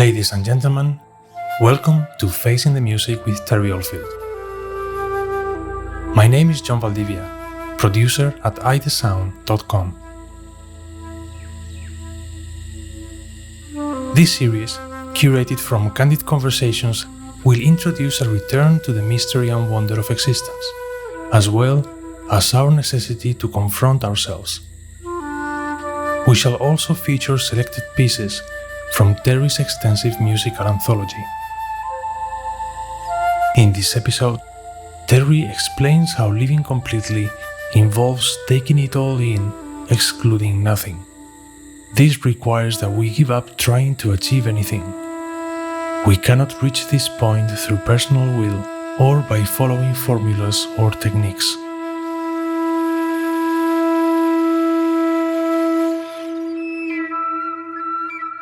Ladies and gentlemen, welcome to Facing the Music with Terry Oldfield. My name is John Valdivia, producer at idesound.com. This series, curated from candid conversations, will introduce a return to the mystery and wonder of existence, as well as our necessity to confront ourselves. We shall also feature selected pieces from Terry's extensive musical anthology. In this episode, Terry explains how living completely involves taking it all in, excluding nothing. This requires that we give up trying to achieve anything. We cannot reach this point through personal will or by following formulas or techniques.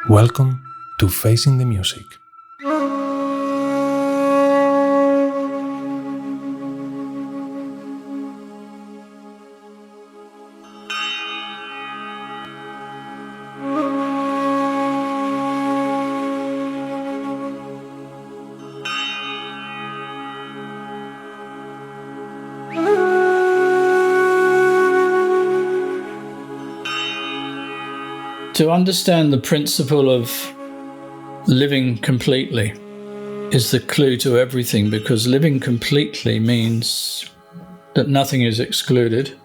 Welcome to Facing the Music. To understand the principle of living completely is the clue to everything, because living completely means that nothing is excluded.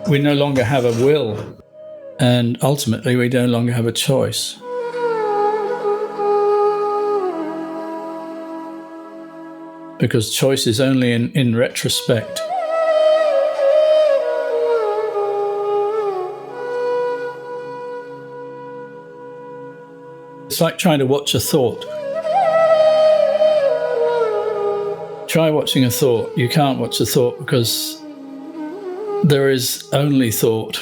We no longer have a will, and ultimately we no longer have a choice. Because choice is only in retrospect. It's like trying to watch a thought. Try watching a thought. You can't watch a thought because there is only thought.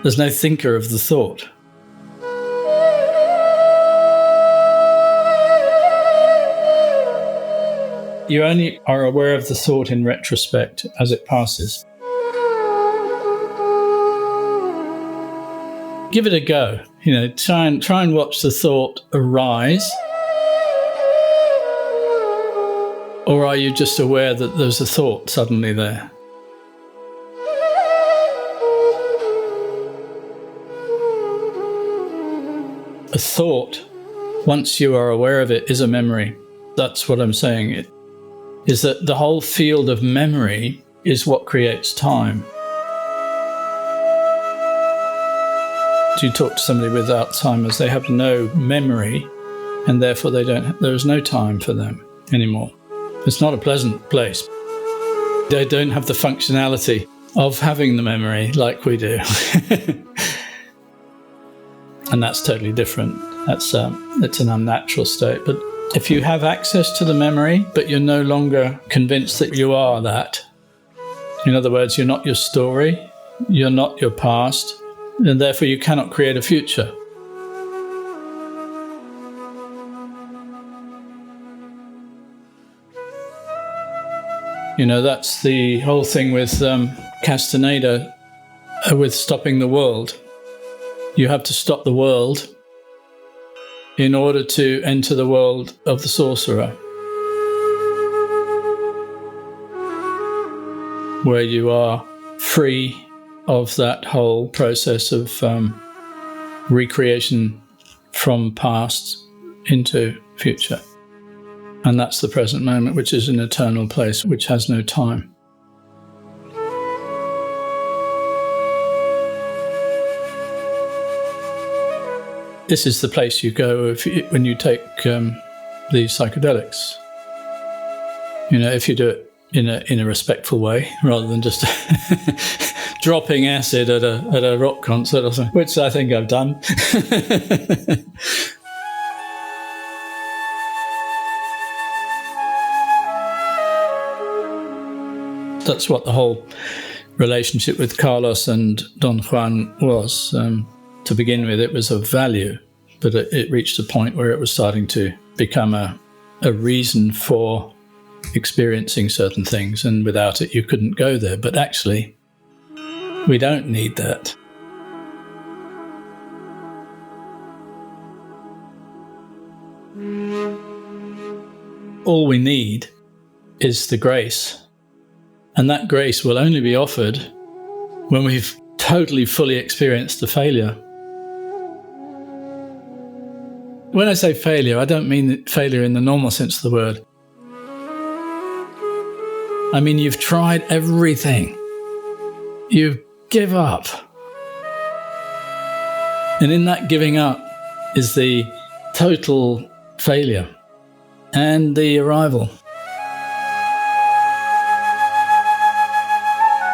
There's no thinker of the thought. You only are aware of the thought in retrospect as it passes. Give it a go. Try and watch the thought arise. Or are you just aware that there's a thought suddenly there? A thought, once you are aware of it, is a memory. That's what I'm saying. It is that the whole field of memory is what creates time. Do you talk to somebody with Alzheimer's, they have no memory, and therefore there is no time for them anymore. It's not a pleasant place. They don't have the functionality of having the memory like we do. And that's totally different. It's an unnatural state. But if you have access to the memory, but you're no longer convinced that you are that, in other words, you're not your story, you're not your past, and therefore you cannot create a future. That's the whole thing with Castaneda, with stopping the world. You have to stop the world in order to enter the world of the sorcerer, where you are free of that whole process of recreation from past into future. And that's the present moment, which is an eternal place, which has no time. This is the place you go when you take these psychedelics. If you do it in a respectful way, rather than just dropping acid at a rock concert or something, which I think I've done. That's what the whole relationship with Carlos and Don Juan was. To begin with, it was of value, but it reached a point where it was starting to become a reason for experiencing certain things, and without it you couldn't go there. But actually, we don't need that. All we need is the grace. And that grace will only be offered when we've totally, fully experienced the failure. When I say failure, I don't mean failure in the normal sense of the word. I mean, you've tried everything. You give up. And in that giving up is the total failure and the arrival.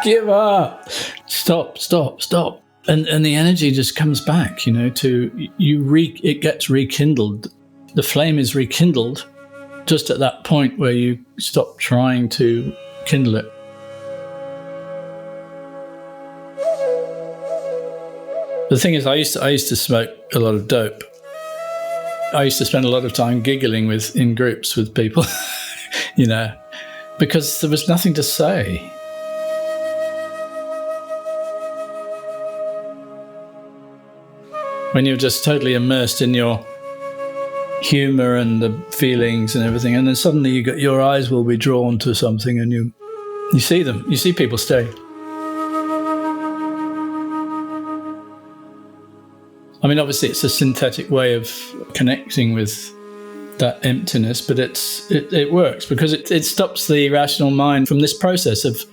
Give up. Stop. And the energy just comes back, it gets rekindled. The flame is rekindled just at that point where you stop trying to kindle it. The thing is, I used to smoke a lot of dope. I used to spend a lot of time giggling in groups with people, because there was nothing to say. When you're just totally immersed in your humor and the feelings and everything, and then suddenly your eyes will be drawn to something, and you see them. You see people stay. I mean, obviously, it's a synthetic way of connecting with that emptiness, but it works because it stops the rational mind from this process of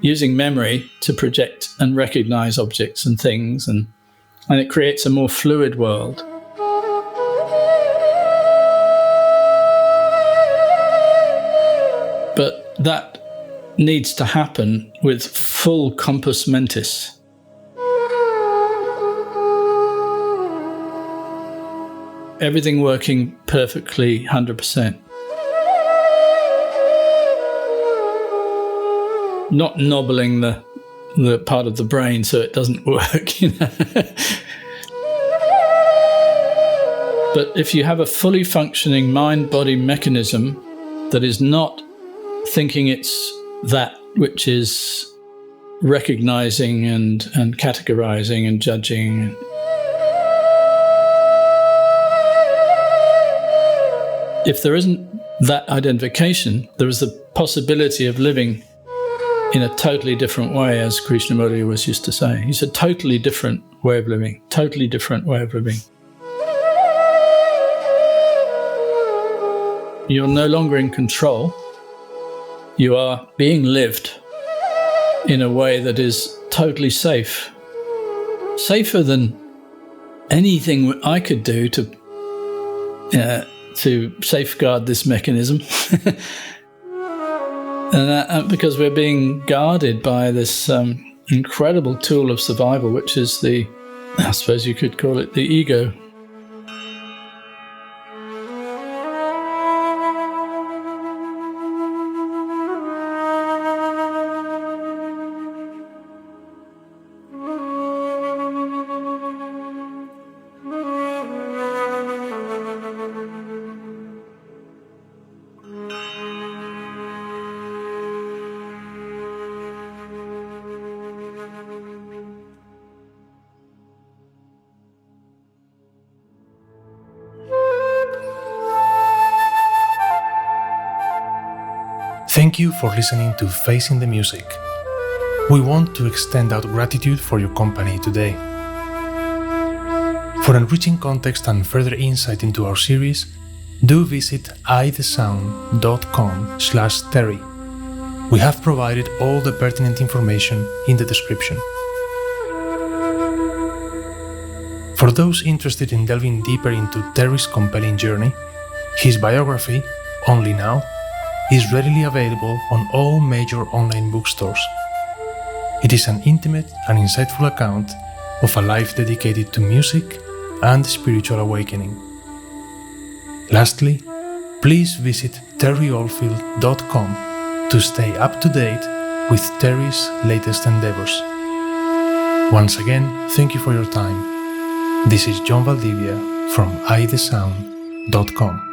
using memory to project and recognize objects and things, and it creates a more fluid world. But that needs to happen with full compos mentis. Everything working perfectly, 100%. Not knobbling the part of the brain so it doesn't work, But if you have a fully functioning mind-body mechanism that is not thinking it's that which is recognizing and categorizing and judging, if there isn't that identification, there is the possibility of living in a totally different way, as Krishnamurti was used to say. He said, totally different way of living, totally different way of living. You're no longer in control. You are being lived in a way that is totally safe. Safer than anything I could do to safeguard this mechanism. And because we're being guarded by this incredible tool of survival, which is I suppose you could call it the ego. Thank you for listening to Facing the Music. We want to extend our gratitude for your company today. For enriching context and further insight into our series, do visit ithesound.com/Terry. We have provided all the pertinent information in the description. For those interested in delving deeper into Terry's compelling journey, his biography, Only Now, is readily available on all major online bookstores. It is an intimate and insightful account of a life dedicated to music and spiritual awakening. Lastly, please visit terryoldfield.com to stay up to date with Terry's latest endeavors. Once again, thank you for your time. This is John Valdivia from ithesound.com.